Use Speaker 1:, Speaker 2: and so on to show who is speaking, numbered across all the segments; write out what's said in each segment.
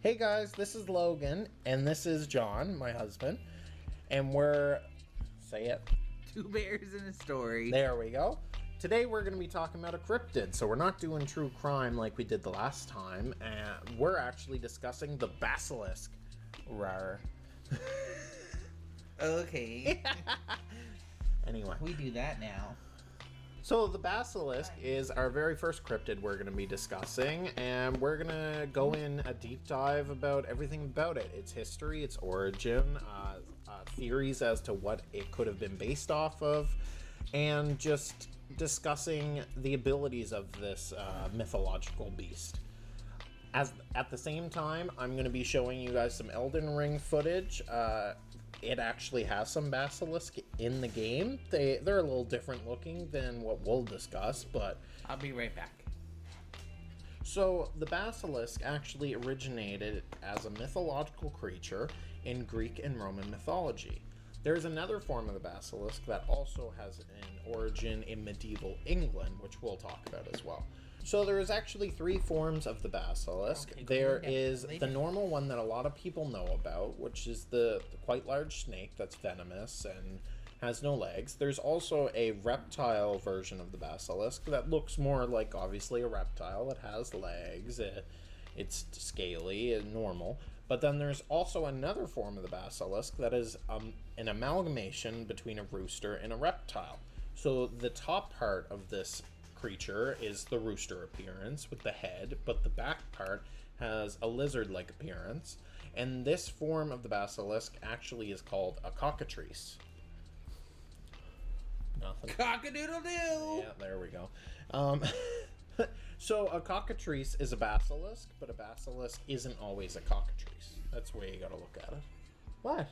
Speaker 1: Hey guys, this is Logan, and this is John, my husband, and say it.
Speaker 2: Two bears in a story.
Speaker 1: There we go. Today we're going to be talking about a cryptid, so we're not doing true crime like we did the last time, and we're actually discussing the Basilisk. Rawr.
Speaker 2: Okay.
Speaker 1: Anyway.
Speaker 2: We do that now.
Speaker 1: So the Basilisk is our very first cryptid we're going to be discussing, and we're going to go in a deep dive about everything about it. Its history, its origin, theories as to what it could have been based off of, and just discussing the abilities of this mythological beast. At the same time, I'm going to be showing you guys some Elden Ring footage. It actually has some basilisk in the game. They're a little different looking than what we'll discuss, but
Speaker 2: I'll be right back.
Speaker 1: So the basilisk actually originated as a mythological creature in Greek and Roman mythology. There's another form of the basilisk that also has an origin in medieval England, which we'll talk about as well. So there is actually three forms of the basilisk.
Speaker 2: Okay,
Speaker 1: there is the normal one that a lot of people know about, which is the quite large snake that's venomous and has no legs. There's also a reptile version of the basilisk that looks more like, obviously, a reptile. It has legs. It's scaly and normal. But then there's also another form of the basilisk that is an amalgamation between a rooster and a reptile. So the top part of this creature is the rooster appearance with the head, but the back part has a lizard-like appearance. And this form of the basilisk actually is called a cockatrice. Nothing.
Speaker 2: Cock-a-doodle-doo!
Speaker 1: Yeah, there we go. So a cockatrice is a basilisk, but a basilisk isn't always a cockatrice. That's the way you gotta look at it. What?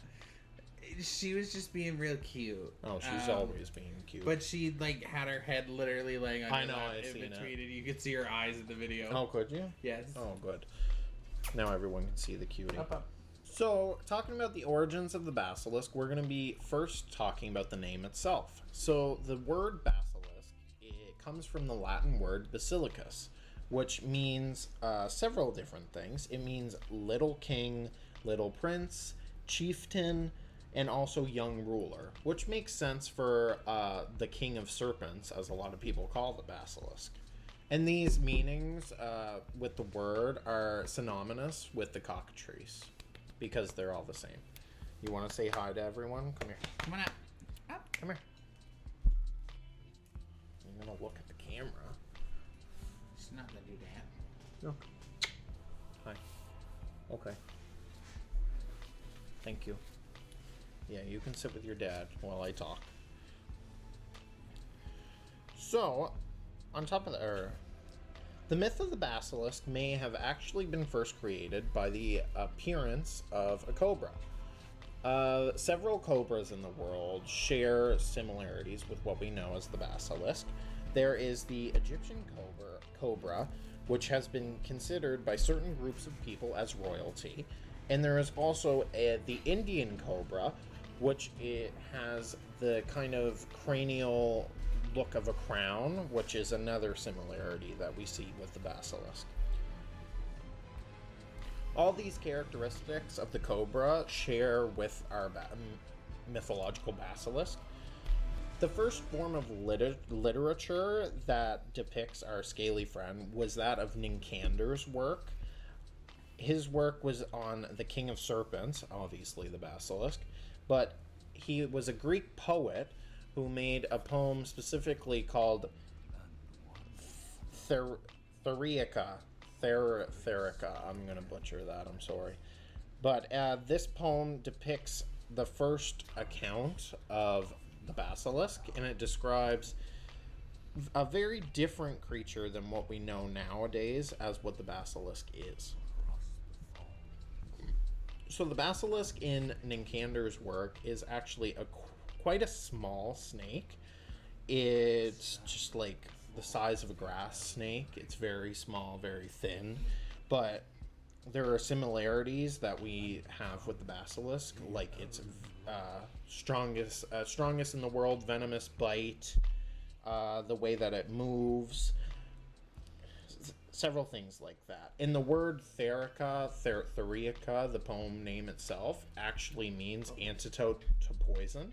Speaker 2: She was just being real cute.
Speaker 1: Oh, she's always being cute.
Speaker 2: But she had her head literally laying on
Speaker 1: I
Speaker 2: your
Speaker 1: know,
Speaker 2: lap
Speaker 1: I
Speaker 2: in
Speaker 1: seen
Speaker 2: between, and you could see her eyes in the video.
Speaker 1: Oh, could you?
Speaker 2: Yes.
Speaker 1: Oh, good. Now everyone can see the cutie.
Speaker 2: Up.
Speaker 1: So, talking about the origins of the basilisk, we're going to be first talking about the name itself. So, the word basilisk, it comes from the Latin word basilicus, which means several different things. It means little king, little prince, chieftain, and also young ruler, which makes sense for the king of serpents, as a lot of people call the basilisk. And these meanings with the word are synonymous with the cockatrice, because they're all the same. You want to say hi to everyone? Come here.
Speaker 2: Come on up.
Speaker 1: Come here. I'm going to look at the camera.
Speaker 2: She's not gonna do that.
Speaker 1: Look. Hi. Okay. Thank you. Yeah, you can sit with your dad while I talk. So, on top of that, the myth of the basilisk may have actually been first created by the appearance of a cobra. Several cobras in the world share similarities with what we know as the basilisk. There is the Egyptian cobra, which has been considered by certain groups of people as royalty. And there is also the Indian cobra, which it has the kind of cranial look of a crown, which is another similarity that we see with the basilisk. All these characteristics of the cobra share with our mythological basilisk. The first form of literature that depicts our scaly friend was that of Ninkander's work. His work was on the king of serpents, obviously the basilisk, but he was a Greek poet who made a poem specifically called Theriaca. I'm going to butcher that, I'm sorry. But this poem depicts the first account of the basilisk, and it describes a very different creature than what we know nowadays as what the basilisk is. So the basilisk in Ninkander's work is actually quite a small snake. It's just like the size of a grass snake. It's very small, very thin, but there are similarities that we have with the basilisk, like its strongest in the world venomous bite, the way that it moves, several things like that. In the word therica, Syriaca, the poem name itself, actually means antidote to poison,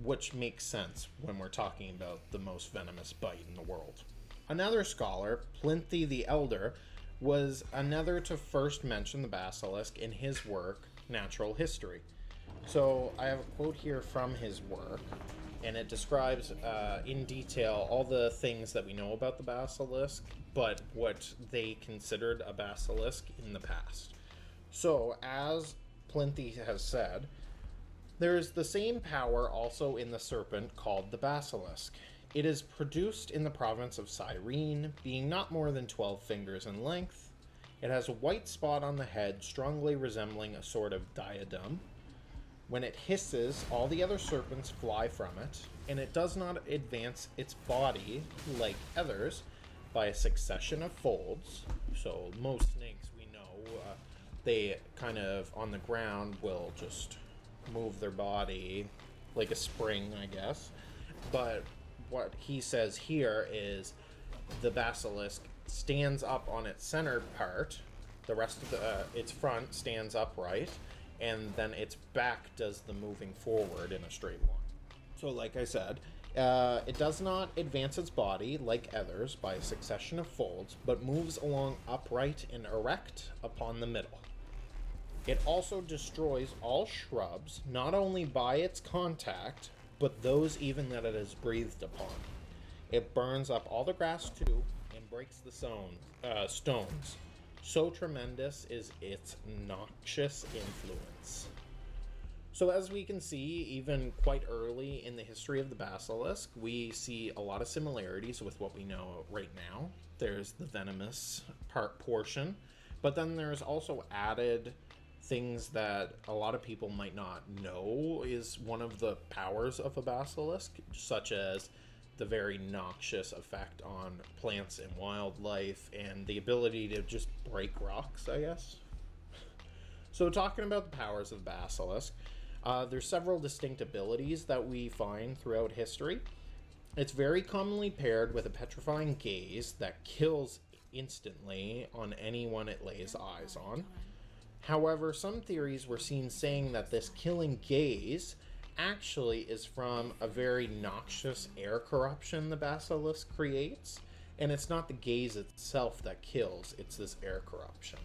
Speaker 1: which makes sense when we're talking about the most venomous bite in the world. Another scholar, Plinty the Elder, was another to first mention the basilisk in his work, Natural History. So I have a quote here from his work, and it describes in detail all the things that we know about the basilisk, but what they considered a basilisk in the past. So, as Plinty has said, there is the same power also in the serpent called the basilisk. It is produced in the province of Cyrene, being not more than 12 fingers in length. It has a white spot on the head, strongly resembling a sort of diadem. When it hisses, all the other serpents fly from it, and it does not advance its body, like others, by a succession of folds. So most snakes we know, they kind of, on the ground, will just move their body like a spring, I guess. But what he says here is the basilisk stands up on its center part, the rest of its front stands upright, and then its back does the moving forward in a straight line. So like I said, it does not advance its body like others by a succession of folds, but moves along upright and erect upon the middle. It also destroys all shrubs, not only by its contact, but those even that it has breathed upon. It burns up all the grass too, and breaks the stones. So tremendous is its noxious influence. So as we can see, even quite early in the history of the basilisk, we see a lot of similarities with what we know right now. There's the venomous portion, but then there's also added things that a lot of people might not know is one of the powers of a basilisk, such as the very noxious effect on plants and wildlife and the ability to just break rocks, I guess. So talking about the powers of the basilisk, there's several distinct abilities that we find throughout history. It's very commonly paired with a petrifying gaze that kills instantly on anyone it lays eyes on. However, some theories were seen saying that this killing gaze actually is from a very noxious air corruption the basilisk creates, and it's not the gaze itself that kills, it's this air corruption.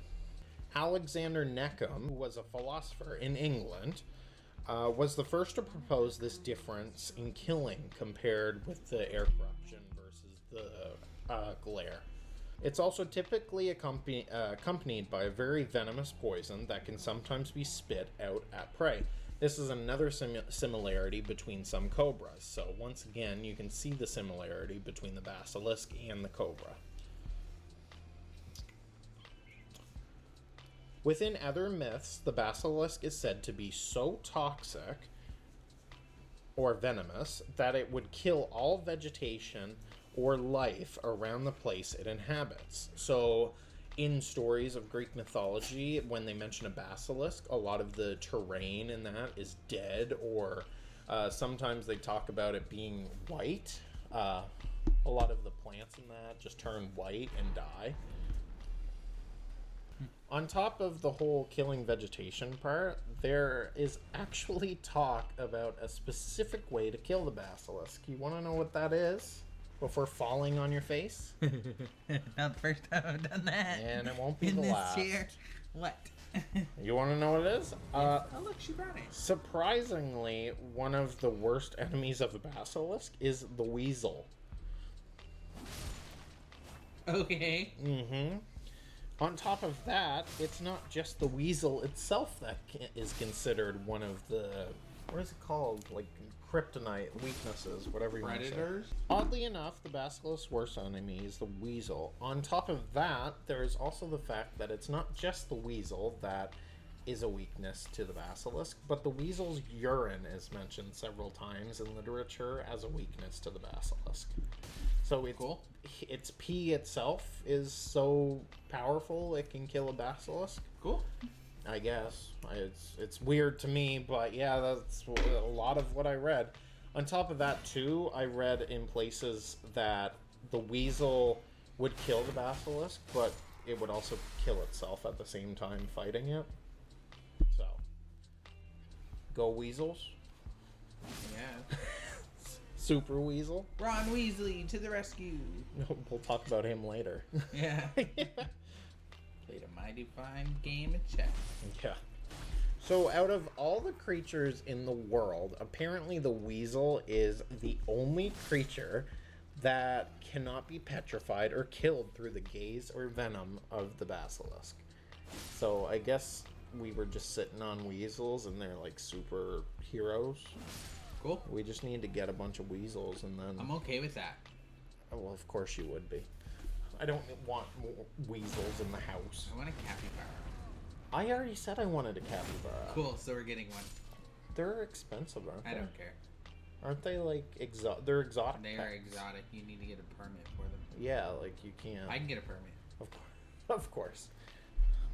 Speaker 1: Alexander Neckham, who was a philosopher in England, was the first to propose this difference in killing compared with the air corruption versus the glare. It's also typically accompanied by a very venomous poison that can sometimes be spit out at prey. This is another similarity between some cobras. So once again, you can see the similarity between the basilisk and the cobra. Within other myths, the basilisk is said to be so toxic or venomous that it would kill all vegetation or life around the place it inhabits. So in stories of Greek mythology, when they mention a basilisk, a lot of the terrain in that is dead, or sometimes they talk about it being white. A lot of the plants in that just turn white and die. On top of the whole killing vegetation part, there is actually talk about a specific way to kill the basilisk. You want to know what that is? Before falling on your face?
Speaker 2: Not the first time I've done that.
Speaker 1: And it won't be
Speaker 2: in
Speaker 1: the
Speaker 2: this
Speaker 1: last.
Speaker 2: chair. What?
Speaker 1: You want to know what it is?
Speaker 2: Oh, look, she brought it.
Speaker 1: Surprisingly, one of the worst enemies of a basilisk is the weasel.
Speaker 2: Okay.
Speaker 1: Mm-hmm. On top of that, it's not just the weasel itself that is considered one of the, what is it called? Like kryptonite weaknesses, whatever you want to say.
Speaker 2: Predators?
Speaker 1: Oddly enough, the basilisk's worst enemy is the weasel. On top of that, there is also the fact that it's not just the weasel that is a weakness to the basilisk, but the weasel's urine is mentioned several times in literature as a weakness to the basilisk. So it's,
Speaker 2: Cool.
Speaker 1: its pee itself is so powerful it can kill a basilisk.
Speaker 2: Cool.
Speaker 1: I guess. It's weird to me, but yeah, that's a lot of what I read. On top of that, too, I read in places that the weasel would kill the basilisk, but it would also kill itself at the same time fighting it. So, go weasels.
Speaker 2: Yeah.
Speaker 1: Super Weasel.
Speaker 2: Ron Weasley to the rescue.
Speaker 1: We'll talk about him later.
Speaker 2: Yeah. Played a mighty fine game of chess.
Speaker 1: Yeah. So out of all the creatures in the world, apparently the weasel is the only creature that cannot be petrified or killed through the gaze or venom of the basilisk. So I guess we were just sitting on weasels and they're like super heroes.
Speaker 2: Cool.
Speaker 1: We just need to get a bunch of weasels and then...
Speaker 2: I'm okay with that.
Speaker 1: Oh, well, of course you would be. I don't want more weasels in the house.
Speaker 2: I want a capybara.
Speaker 1: I already said I wanted a capybara.
Speaker 2: Cool, so we're getting one.
Speaker 1: They're expensive, aren't they?
Speaker 2: I don't care.
Speaker 1: Aren't they like They're exotic.
Speaker 2: They
Speaker 1: pets.
Speaker 2: are exotic. You need to get a permit for them.
Speaker 1: Yeah, like you can't.
Speaker 2: I can get a permit.
Speaker 1: Of course. Of course.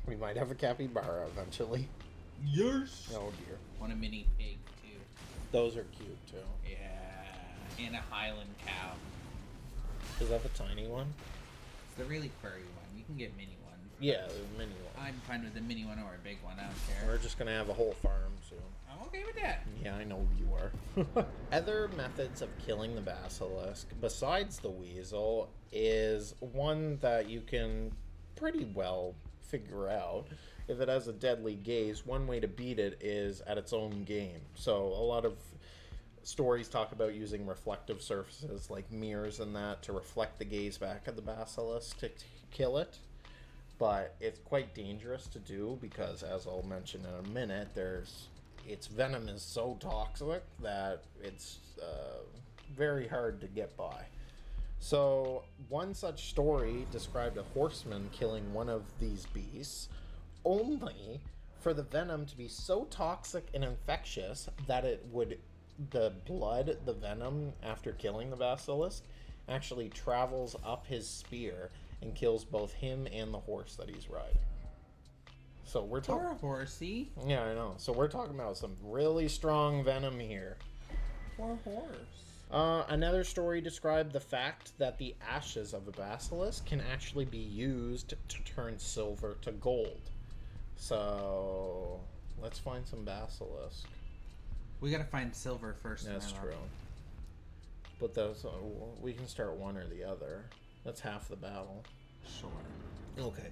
Speaker 1: We might have a capybara eventually.
Speaker 2: Yes.
Speaker 1: Oh dear.
Speaker 2: Want a mini pig too.
Speaker 1: Those are cute too.
Speaker 2: Yeah. And a Highland cow.
Speaker 1: Is that the tiny one?
Speaker 2: It's the really furry one. You can get mini ones.
Speaker 1: Yeah, the mini one.
Speaker 2: I'm fine with a mini one or a big one. I don't care.
Speaker 1: We're just gonna have a whole farm soon.
Speaker 2: I'm okay with that.
Speaker 1: Yeah, I know you are. Other methods of killing the basilisk, besides the weasel, is one that you can pretty well figure out. If it has a deadly gaze, one way to beat it is at its own game. So a lot of stories talk about using reflective surfaces like mirrors and that to reflect the gaze back at the basilisk to kill it. But it's quite dangerous to do because, as I'll mention in a minute, its venom is so toxic that it's very hard to get by. So one such story described a horseman killing one of these beasts, only for the venom to be so toxic and infectious that the venom after killing the basilisk actually travels up his spear and kills both him and the horse that he's riding. So we're talking...
Speaker 2: Poor horsey.
Speaker 1: Yeah, I know. So we're talking about some really strong venom here.
Speaker 2: Poor horse.
Speaker 1: Another story described the fact that the ashes of a basilisk can actually be used to turn silver to gold. So let's find some basilisk.
Speaker 2: We gotta find silver first.
Speaker 1: That's true. But we can start one or the other. That's half the battle.
Speaker 2: Sure.
Speaker 1: Okay.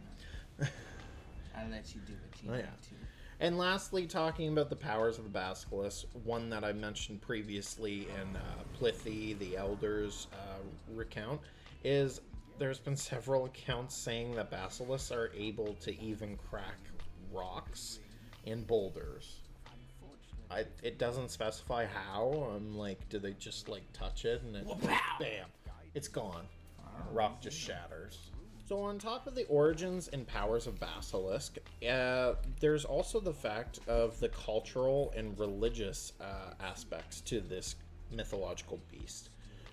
Speaker 2: I'll let you do what you need to.
Speaker 1: And lastly, talking about the powers of the basilisk, one that I mentioned previously in Plithy, the Elder's recount, is there's been several accounts saying that basilisks are able to even crack rocks and boulders. It doesn't specify how. I'm like, do they just like touch it and then bam, it's gone. Rock just shatters. So on top of the origins and powers of basilisk, there's also the fact of the cultural and religious aspects to this mythological beast.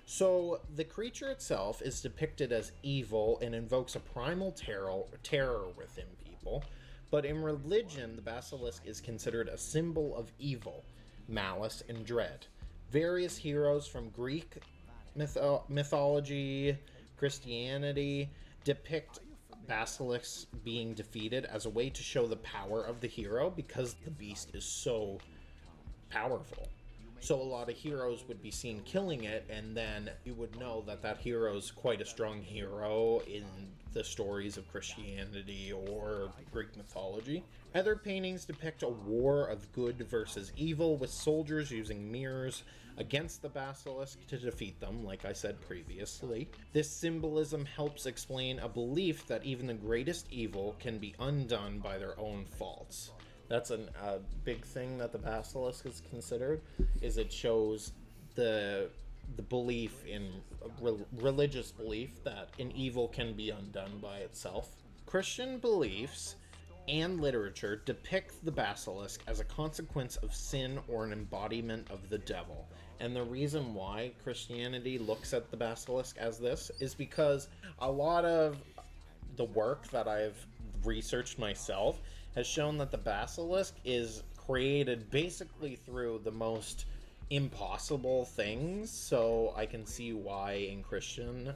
Speaker 1: So the creature itself is depicted as evil and invokes a primal terror within people. But in religion, the basilisk is considered a symbol of evil, malice, and dread. Various heroes from Greek mythology, Christianity, depict basilisks being defeated as a way to show the power of the hero because the beast is so powerful. So a lot of heroes would be seen killing it, and then you would know that that hero is quite a strong hero in the stories of Christianity or Greek mythology. Other paintings depict a war of good versus evil, with soldiers using mirrors against the basilisk to defeat them, like I said previously. This symbolism helps explain a belief that even the greatest evil can be undone by their own faults. That's a big thing that the basilisk is considered, is it shows the belief in religious belief that an evil can be undone by itself. Christian beliefs and literature depict the basilisk as a consequence of sin or an embodiment of the devil. And the reason why Christianity looks at the basilisk as this is because a lot of the work that I've researched myself has shown that the basilisk is created basically through the most impossible things. So I can see why in Christian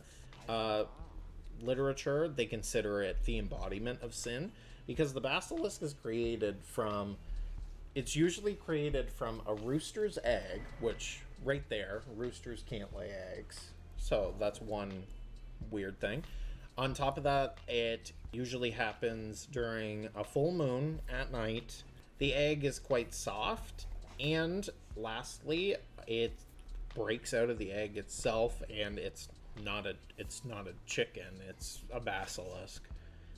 Speaker 1: literature, they consider it the embodiment of sin, because the basilisk is created from, it's usually created from a rooster's egg, which right there, roosters can't lay eggs. So that's one weird thing. On top of that, it usually happens during a full moon at night. The egg is quite soft, and lastly, it breaks out of the egg itself, and it's not a chicken, it's a basilisk.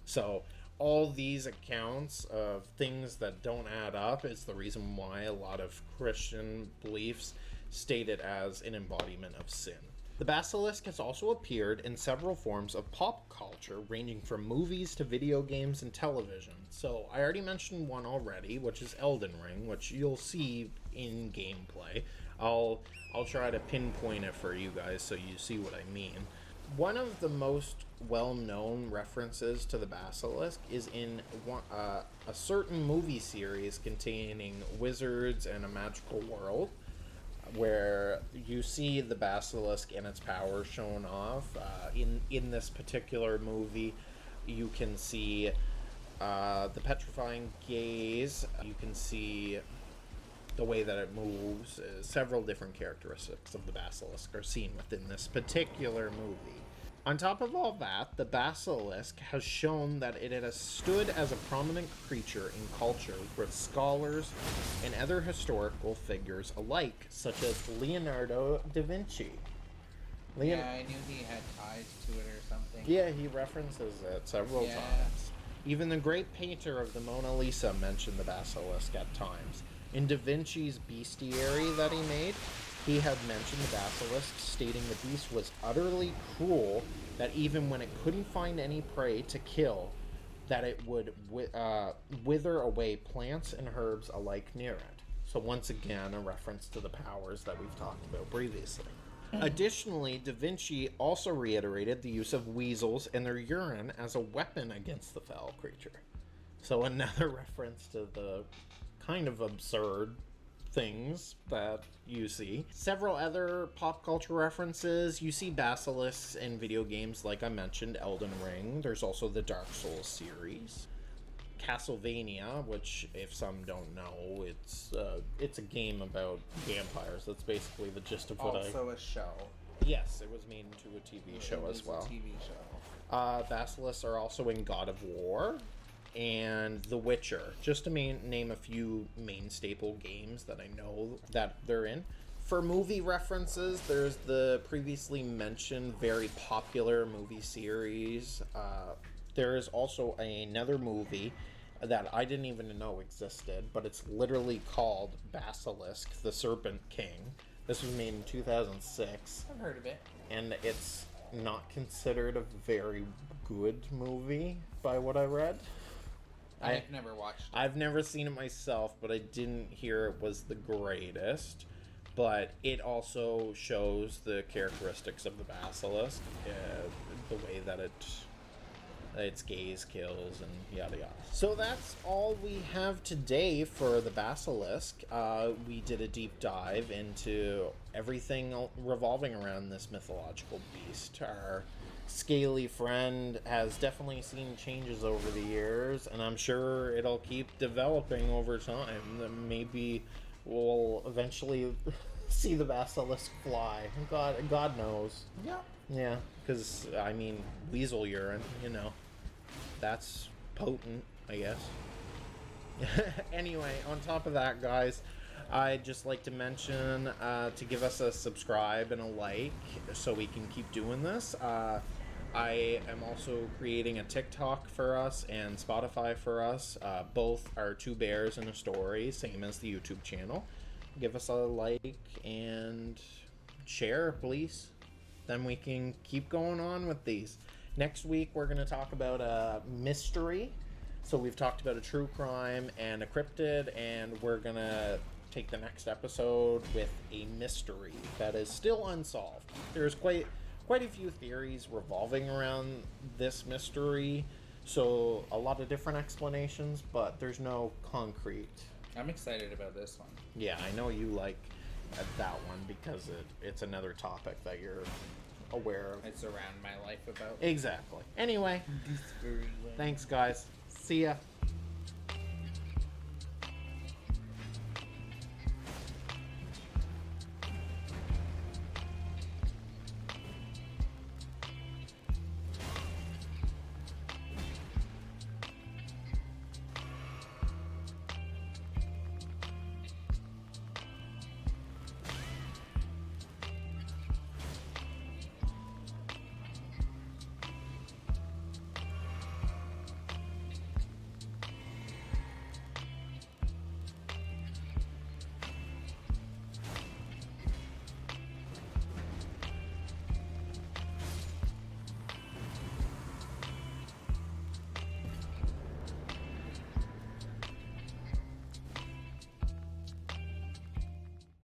Speaker 1: So all these accounts of things that don't add up is the reason why a lot of Christian beliefs state it as an embodiment of sin. The basilisk has also appeared in several forms of pop culture, ranging from movies to video games and television. So I already mentioned one already, which is Elden Ring, which you'll see in gameplay. I'll try to pinpoint it for you guys so you see what I mean. One of the most well-known references to the basilisk is in a certain movie series containing wizards and a magical world, where you see the basilisk and its power shown off. In this particular movie, you can see the petrifying gaze, you can see the way that it moves. Several different characteristics of the basilisk are seen within this particular movie. On top of all that, the basilisk has shown that it has stood as a prominent creature in culture with scholars and other historical figures alike, such as Leonardo da Vinci.
Speaker 2: Yeah, I knew he had ties to it or something.
Speaker 1: Yeah, he references it several times. Even the great painter of the Mona Lisa mentioned the basilisk at times. In Da Vinci's bestiary that he made, he had mentioned the basilisk, stating the beast was utterly cruel, that even when it couldn't find any prey to kill, that it would wither away plants and herbs alike near it. So once again, a reference to the powers that we've talked about previously. Additionally, Da Vinci also reiterated the use of weasels and their urine as a weapon against the foul creature. So another reference to the kind of absurd things that you see. Several other pop culture references. You see basilisks in video games, like I mentioned, Elden Ring. There's also the Dark Souls series. Castlevania, which, if some don't know, it's a game about vampires. That's basically the gist of what
Speaker 2: Also a show.
Speaker 1: Yes, it was made into a TV show as well.
Speaker 2: A TV show.
Speaker 1: Basilisks are also in God of War and The Witcher, just to name a few main staple games that I know that they're in. For movie references, there's the previously mentioned very popular movie series. There is also another movie that I didn't even know existed, but it's literally called Basilisk, the Serpent King. This was made in 2006.
Speaker 2: I've heard of it.
Speaker 1: And it's not considered a very good movie by what I read.
Speaker 2: I've never watched it.
Speaker 1: I've never seen it myself, but I didn't hear it was the greatest. But it also shows the characteristics of the basilisk, the way that its gaze kills and yada yada. So that's all we have today for the basilisk. We did a deep dive into everything revolving around this mythological beast. Our scaly friend has definitely seen changes over the years, and I'm sure it'll keep developing over time. Maybe we'll eventually see the basilisk fly. God knows. Yeah, because, I mean, weasel urine, that's potent, I guess. Anyway, on top of that, guys, I'd just like to mention to give us a subscribe and a like so we can keep doing this. I am also creating a TikTok for us and Spotify for us. Both are two bears in a story, same as the YouTube channel. Give us a like and share, please. Then we can keep going on with these. Next week, we're going to talk about a mystery. So we've talked about a true crime and a cryptid, and we're going to take the next episode with a mystery that is still unsolved. There's quite a few theories revolving around this mystery, so a lot of different explanations, but there's no concrete.
Speaker 2: I'm excited about this one.
Speaker 1: Yeah, I know you like that one because it's another topic that you're aware of.
Speaker 2: I surround my life about.
Speaker 1: Exactly. Anyway,
Speaker 2: This very life.
Speaker 1: thanks, guys. See ya.